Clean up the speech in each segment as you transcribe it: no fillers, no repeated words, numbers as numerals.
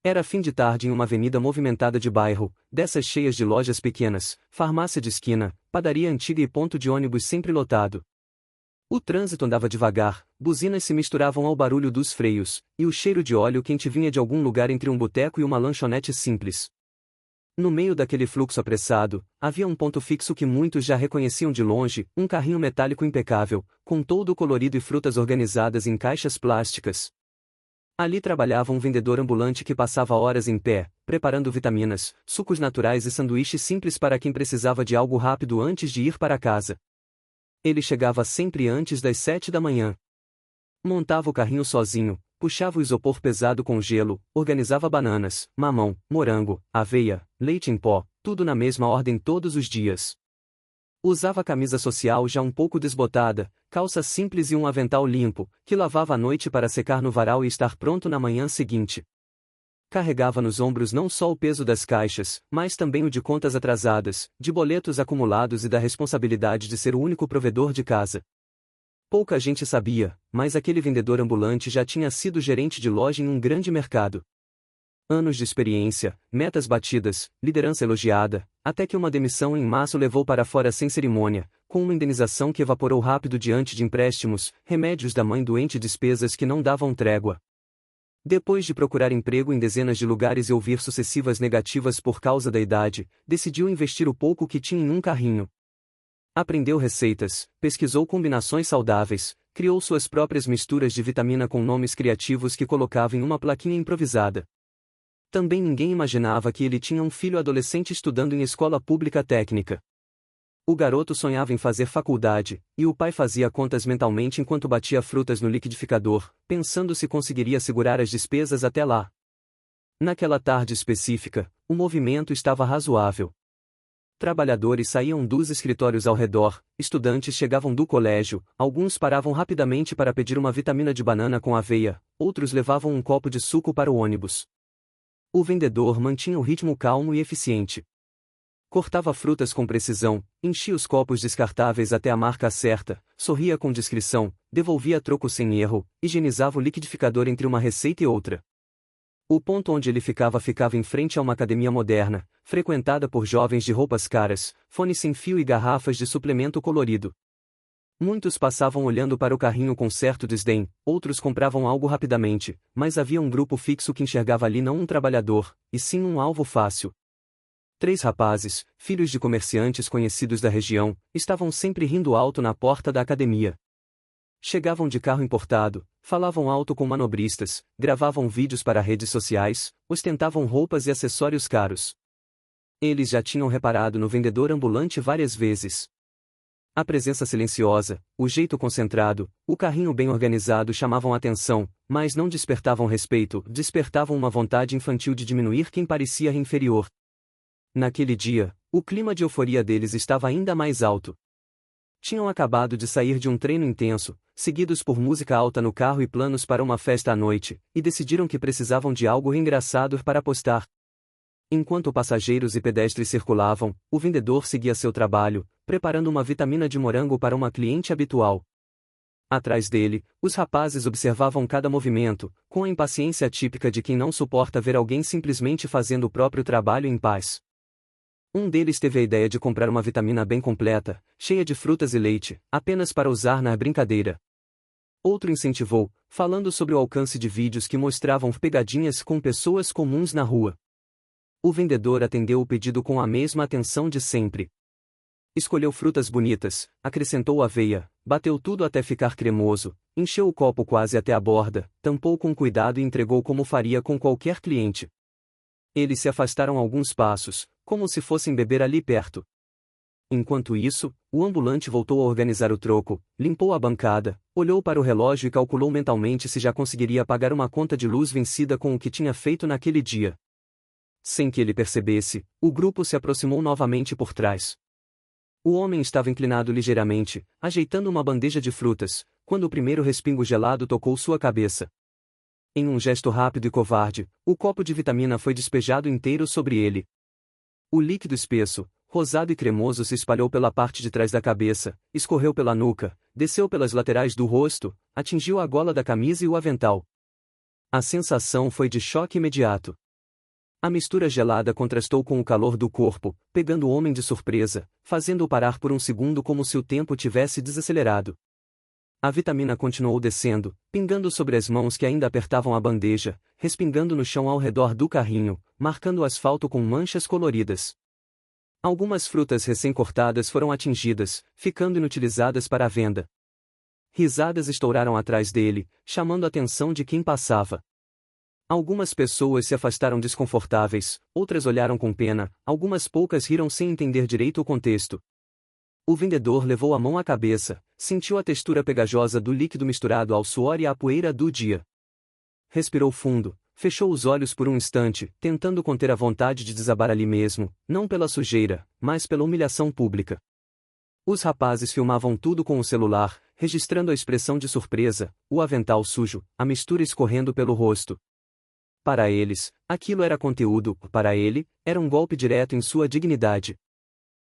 Era fim de tarde em uma avenida movimentada de bairro, dessas cheias de lojas pequenas, farmácia de esquina, padaria antiga e ponto de ônibus sempre lotado. O trânsito andava devagar, buzinas se misturavam ao barulho dos freios, e o cheiro de óleo quente vinha de algum lugar entre um boteco e uma lanchonete simples. No meio daquele fluxo apressado, havia um ponto fixo que muitos já reconheciam de longe, um carrinho metálico impecável, com toldo colorido e frutas organizadas em caixas plásticas. Ali trabalhava um vendedor ambulante que passava horas em pé, preparando vitaminas, sucos naturais e sanduíches simples para quem precisava de algo rápido antes de ir para casa. Ele chegava sempre antes das 7 da manhã. Montava o carrinho sozinho, puxava o isopor pesado com gelo, organizava bananas, mamão, morango, aveia, leite em pó, tudo na mesma ordem todos os dias. Usava camisa social já um pouco desbotada, calça simples e um avental limpo, que lavava à noite para secar no varal e estar pronto na manhã seguinte. Carregava nos ombros não só o peso das caixas, mas também o de contas atrasadas, de boletos acumulados e da responsabilidade de ser o único provedor de casa. Pouca gente sabia, mas aquele vendedor ambulante já tinha sido gerente de loja em um grande mercado. Anos de experiência, metas batidas, liderança elogiada, até que uma demissão em massa o levou para fora sem cerimônia, com uma indenização que evaporou rápido diante de empréstimos, remédios da mãe doente e despesas que não davam trégua. Depois de procurar emprego em dezenas de lugares e ouvir sucessivas negativas por causa da idade, decidiu investir o pouco que tinha em um carrinho. Aprendeu receitas, pesquisou combinações saudáveis, criou suas próprias misturas de vitamina com nomes criativos que colocava em uma plaquinha improvisada. Também ninguém imaginava que ele tinha um filho adolescente estudando em escola pública técnica. O garoto sonhava em fazer faculdade, e o pai fazia contas mentalmente enquanto batia frutas no liquidificador, pensando se conseguiria segurar as despesas até lá. Naquela tarde específica, o movimento estava razoável. Trabalhadores saíam dos escritórios ao redor, estudantes chegavam do colégio, alguns paravam rapidamente para pedir uma vitamina de banana com aveia, outros levavam um copo de suco para o ônibus. O vendedor mantinha o ritmo calmo e eficiente. Cortava frutas com precisão, enchia os copos descartáveis até a marca certa, sorria com discrição, devolvia troco sem erro, higienizava o liquidificador entre uma receita e outra. O ponto onde ele ficava em frente a uma academia moderna, frequentada por jovens de roupas caras, fones sem fio e garrafas de suplemento colorido. Muitos passavam olhando para o carrinho com certo desdém, outros compravam algo rapidamente, mas havia um grupo fixo que enxergava ali não um trabalhador, e sim um alvo fácil. 3 rapazes, filhos de comerciantes conhecidos da região, estavam sempre rindo alto na porta da academia. Chegavam de carro importado, falavam alto com manobristas, gravavam vídeos para redes sociais, ostentavam roupas e acessórios caros. Eles já tinham reparado no vendedor ambulante várias vezes. A presença silenciosa, o jeito concentrado, o carrinho bem organizado chamavam atenção, mas não despertavam respeito, despertavam uma vontade infantil de diminuir quem parecia inferior. Naquele dia, o clima de euforia deles estava ainda mais alto. Tinham acabado de sair de um treino intenso, seguidos por música alta no carro e planos para uma festa à noite, e decidiram que precisavam de algo engraçado para postar. Enquanto passageiros e pedestres circulavam, o vendedor seguia seu trabalho, preparando uma vitamina de morango para uma cliente habitual. Atrás dele, os rapazes observavam cada movimento, com a impaciência típica de quem não suporta ver alguém simplesmente fazendo o próprio trabalho em paz. Um deles teve a ideia de comprar uma vitamina bem completa, cheia de frutas e leite, apenas para usar na brincadeira. Outro incentivou, falando sobre o alcance de vídeos que mostravam pegadinhas com pessoas comuns na rua. O vendedor atendeu o pedido com a mesma atenção de sempre. Escolheu frutas bonitas, acrescentou aveia, bateu tudo até ficar cremoso, encheu o copo quase até a borda, tampou com cuidado e entregou como faria com qualquer cliente. Eles se afastaram alguns passos, como se fossem beber ali perto. Enquanto isso, o ambulante voltou a organizar o troco, limpou a bancada, olhou para o relógio e calculou mentalmente se já conseguiria pagar uma conta de luz vencida com o que tinha feito naquele dia. Sem que ele percebesse, o grupo se aproximou novamente por trás. O homem estava inclinado ligeiramente, ajeitando uma bandeja de frutas, quando o primeiro respingo gelado tocou sua cabeça. Em um gesto rápido e covarde, o copo de vitamina foi despejado inteiro sobre ele. O líquido espesso, rosado e cremoso se espalhou pela parte de trás da cabeça, escorreu pela nuca, desceu pelas laterais do rosto, atingiu a gola da camisa e o avental. A sensação foi de choque imediato. A mistura gelada contrastou com o calor do corpo, pegando o homem de surpresa, fazendo-o parar por um segundo como se o tempo tivesse desacelerado. A vitamina continuou descendo, pingando sobre as mãos que ainda apertavam a bandeja, respingando no chão ao redor do carrinho, marcando o asfalto com manchas coloridas. Algumas frutas recém-cortadas foram atingidas, ficando inutilizadas para a venda. Risadas estouraram atrás dele, chamando a atenção de quem passava. Algumas pessoas se afastaram desconfortáveis, outras olharam com pena, algumas poucas riram sem entender direito o contexto. O vendedor levou a mão à cabeça, sentiu a textura pegajosa do líquido misturado ao suor e à poeira do dia. Respirou fundo, fechou os olhos por um instante, tentando conter a vontade de desabar ali mesmo, não pela sujeira, mas pela humilhação pública. Os rapazes filmavam tudo com o celular, registrando a expressão de surpresa, o avental sujo, a mistura escorrendo pelo rosto. Para eles, aquilo era conteúdo, para ele, era um golpe direto em sua dignidade.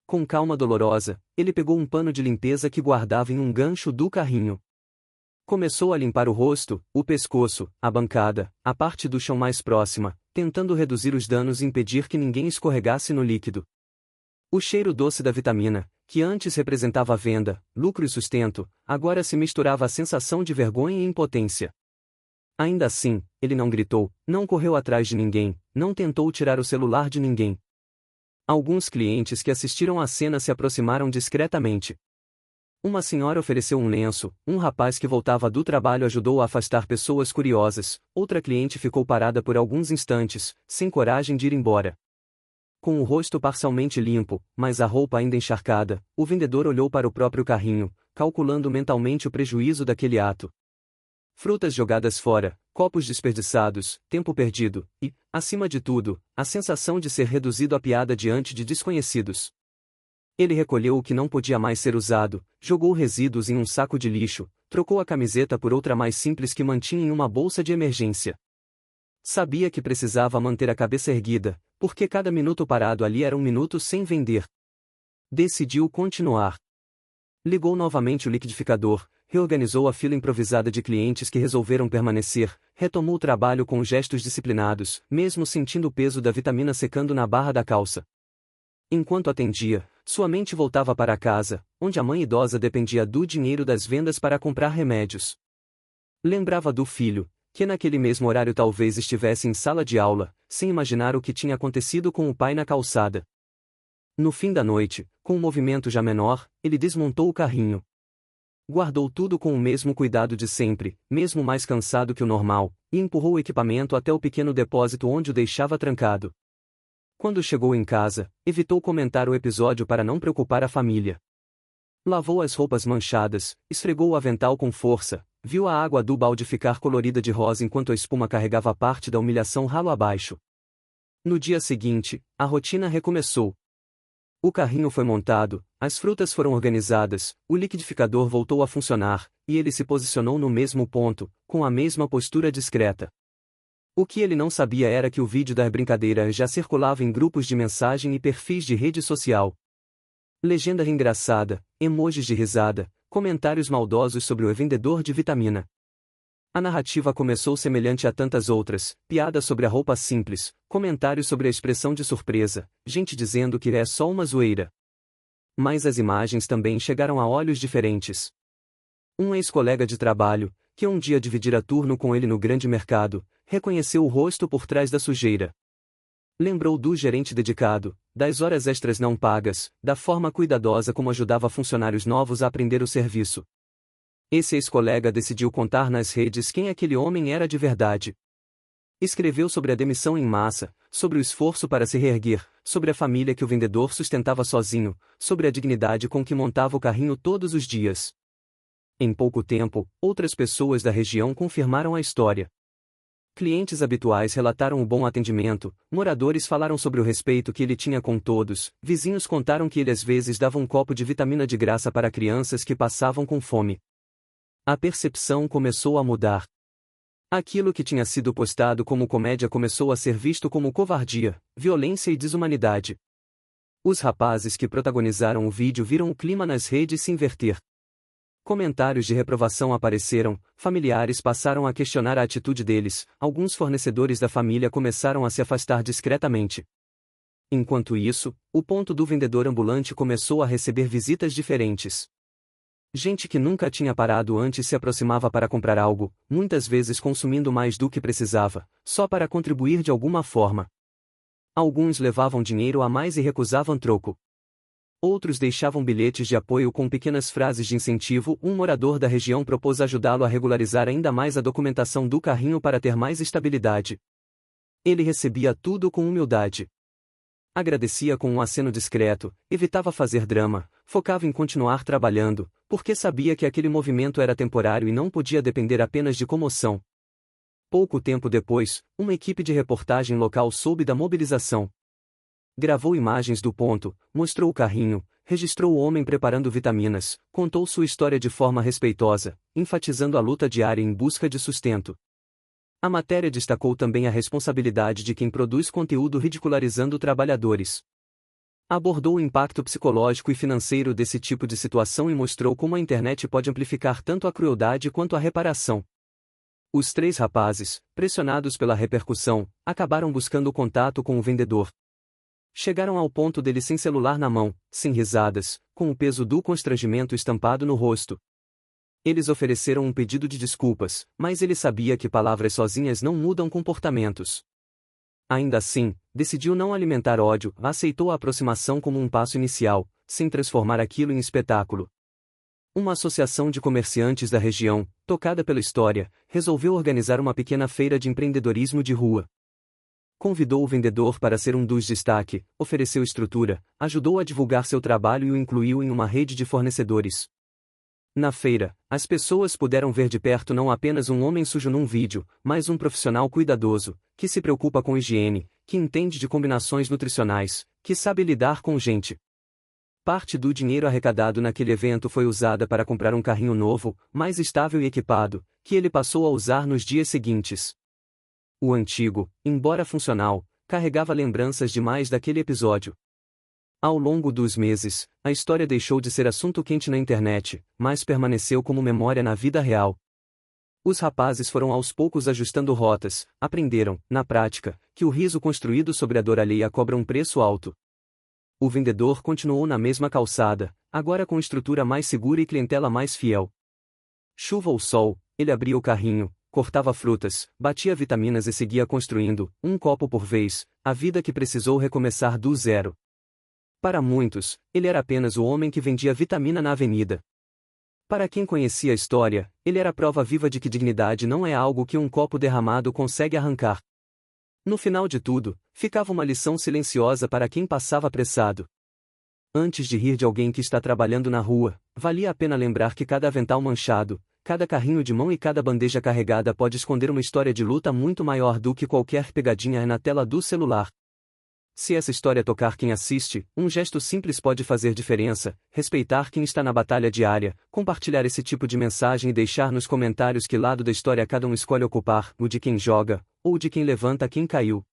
Com calma dolorosa, ele pegou um pano de limpeza que guardava em um gancho do carrinho. Começou a limpar o rosto, o pescoço, a bancada, a parte do chão mais próxima, tentando reduzir os danos e impedir que ninguém escorregasse no líquido. O cheiro doce da vitamina, que antes representava venda, lucro e sustento, agora se misturava à sensação de vergonha e impotência. Ainda assim, ele não gritou, não correu atrás de ninguém, não tentou tirar o celular de ninguém. Alguns clientes que assistiram à cena se aproximaram discretamente. Uma senhora ofereceu um lenço, um rapaz que voltava do trabalho ajudou a afastar pessoas curiosas, outra cliente ficou parada por alguns instantes, sem coragem de ir embora. Com o rosto parcialmente limpo, mas a roupa ainda encharcada, o vendedor olhou para o próprio carrinho, calculando mentalmente o prejuízo daquele ato. Frutas jogadas fora, copos desperdiçados, tempo perdido, e, acima de tudo, a sensação de ser reduzido a piada diante de desconhecidos. Ele recolheu o que não podia mais ser usado, jogou resíduos em um saco de lixo, trocou a camiseta por outra mais simples que mantinha em uma bolsa de emergência. Sabia que precisava manter a cabeça erguida, porque cada minuto parado ali era um minuto sem vender. Decidiu continuar. Ligou novamente o liquidificador, reorganizou a fila improvisada de clientes que resolveram permanecer, retomou o trabalho com gestos disciplinados, mesmo sentindo o peso da vitamina secando na barra da calça. Enquanto atendia, sua mente voltava para casa, onde a mãe idosa dependia do dinheiro das vendas para comprar remédios. Lembrava do filho, que naquele mesmo horário talvez estivesse em sala de aula, sem imaginar o que tinha acontecido com o pai na calçada. No fim da noite, com um movimento já menor, ele desmontou o carrinho. Guardou tudo com o mesmo cuidado de sempre, mesmo mais cansado que o normal, e empurrou o equipamento até o pequeno depósito onde o deixava trancado. Quando chegou em casa, evitou comentar o episódio para não preocupar a família. Lavou as roupas manchadas, esfregou o avental com força, viu a água do balde ficar colorida de rosa enquanto a espuma carregava parte da humilhação ralo abaixo. No dia seguinte, a rotina recomeçou. O carrinho foi montado, as frutas foram organizadas, o liquidificador voltou a funcionar, e ele se posicionou no mesmo ponto, com a mesma postura discreta. O que ele não sabia era que o vídeo da brincadeira já circulava em grupos de mensagem e perfis de rede social. Legenda engraçada, emojis de risada, comentários maldosos sobre o vendedor de vitamina. A narrativa começou semelhante a tantas outras, piadas sobre a roupa simples, comentários sobre a expressão de surpresa, gente dizendo que é só uma zoeira. Mas as imagens também chegaram a olhos diferentes. Um ex-colega de trabalho, que um dia dividira turno com ele no grande mercado, reconheceu o rosto por trás da sujeira. Lembrou do gerente dedicado, das horas extras não pagas, da forma cuidadosa como ajudava funcionários novos a aprender o serviço. Esse ex-colega decidiu contar nas redes quem aquele homem era de verdade. Escreveu sobre a demissão em massa, sobre o esforço para se reerguer, sobre a família que o vendedor sustentava sozinho, sobre a dignidade com que montava o carrinho todos os dias. Em pouco tempo, outras pessoas da região confirmaram a história. Clientes habituais relataram o bom atendimento, moradores falaram sobre o respeito que ele tinha com todos, vizinhos contaram que ele às vezes dava um copo de vitamina de graça para crianças que passavam com fome. A percepção começou a mudar. Aquilo que tinha sido postado como comédia começou a ser visto como covardia, violência e desumanidade. Os rapazes que protagonizaram o vídeo viram o clima nas redes se inverter. Comentários de reprovação apareceram, familiares passaram a questionar a atitude deles, alguns fornecedores da família começaram a se afastar discretamente. Enquanto isso, o ponto do vendedor ambulante começou a receber visitas diferentes. Gente que nunca tinha parado antes se aproximava para comprar algo, muitas vezes consumindo mais do que precisava, só para contribuir de alguma forma. Alguns levavam dinheiro a mais e recusavam troco. Outros deixavam bilhetes de apoio com pequenas frases de incentivo. Um morador da região propôs ajudá-lo a regularizar ainda mais a documentação do carrinho para ter mais estabilidade. Ele recebia tudo com humildade. Agradecia com um aceno discreto, evitava fazer drama, focava em continuar trabalhando, porque sabia que aquele movimento era temporário e não podia depender apenas de comoção. Pouco tempo depois, uma equipe de reportagem local soube da mobilização. Gravou imagens do ponto, mostrou o carrinho, registrou o homem preparando vitaminas, contou sua história de forma respeitosa, enfatizando a luta diária em busca de sustento. A matéria destacou também a responsabilidade de quem produz conteúdo ridicularizando trabalhadores. Abordou o impacto psicológico e financeiro desse tipo de situação e mostrou como a internet pode amplificar tanto a crueldade quanto a reparação. Os 3 rapazes, pressionados pela repercussão, acabaram buscando contato com o vendedor. Chegaram ao ponto dele sem celular na mão, sem risadas, com o peso do constrangimento estampado no rosto. Eles ofereceram um pedido de desculpas, mas ele sabia que palavras sozinhas não mudam comportamentos. Ainda assim, decidiu não alimentar ódio, aceitou a aproximação como um passo inicial, sem transformar aquilo em espetáculo. Uma associação de comerciantes da região, tocada pela história, resolveu organizar uma pequena feira de empreendedorismo de rua. Convidou o vendedor para ser um dos destaque, ofereceu estrutura, ajudou a divulgar seu trabalho e o incluiu em uma rede de fornecedores. Na feira, as pessoas puderam ver de perto não apenas um homem sujo num vídeo, mas um profissional cuidadoso, que se preocupa com higiene, que entende de combinações nutricionais, que sabe lidar com gente. Parte do dinheiro arrecadado naquele evento foi usada para comprar um carrinho novo, mais estável e equipado, que ele passou a usar nos dias seguintes. O antigo, embora funcional, carregava lembranças demais daquele episódio. Ao longo dos meses, a história deixou de ser assunto quente na internet, mas permaneceu como memória na vida real. Os rapazes foram aos poucos ajustando rotas, aprenderam, na prática, que o riso construído sobre a dor alheia cobra um preço alto. O vendedor continuou na mesma calçada, agora com estrutura mais segura e clientela mais fiel. Chuva ou sol, ele abria o carrinho, cortava frutas, batia vitaminas e seguia construindo, um copo por vez, a vida que precisou recomeçar do zero. Para muitos, ele era apenas o homem que vendia vitamina na avenida. Para quem conhecia a história, ele era prova viva de que dignidade não é algo que um copo derramado consegue arrancar. No final de tudo, ficava uma lição silenciosa para quem passava apressado. Antes de rir de alguém que está trabalhando na rua, valia a pena lembrar que cada avental manchado, cada carrinho de mão e cada bandeja carregada pode esconder uma história de luta muito maior do que qualquer pegadinha na tela do celular. Se essa história tocar quem assiste, um gesto simples pode fazer diferença: respeitar quem está na batalha diária, compartilhar esse tipo de mensagem e deixar nos comentários que lado da história cada um escolhe ocupar, o de quem joga, ou de quem levanta quem caiu.